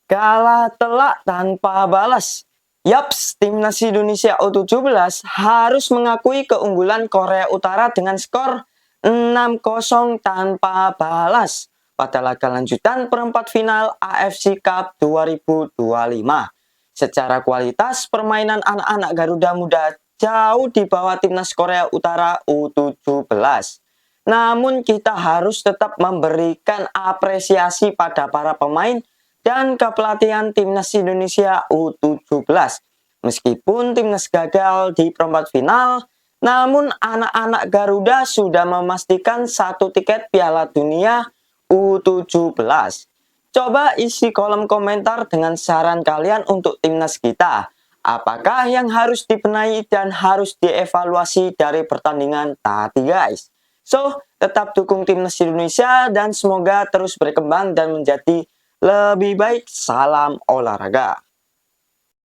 Kalah telak tanpa balas. Yaps, timnas Indonesia U17 harus mengakui keunggulan Korea Utara dengan skor 6-0 tanpa balas pada laga lanjutan perempat final AFC Cup 2025. Secara kualitas, permainan anak-anak Garuda Muda jauh di bawah timnas Korea Utara U17. Namun kita harus tetap memberikan apresiasi pada para pemain dan kepelatihan timnas Indonesia U17. Meskipun timnas gagal di perempat final, namun anak-anak Garuda sudah memastikan satu tiket Piala Dunia U17. Coba isi kolom komentar dengan saran kalian untuk timnas kita. Apakah yang harus dibenahi dan harus dievaluasi dari pertandingan tadi, guys? So, tetap dukung timnas Indonesia dan semoga terus berkembang dan menjadi lebih baik. Salam olahraga.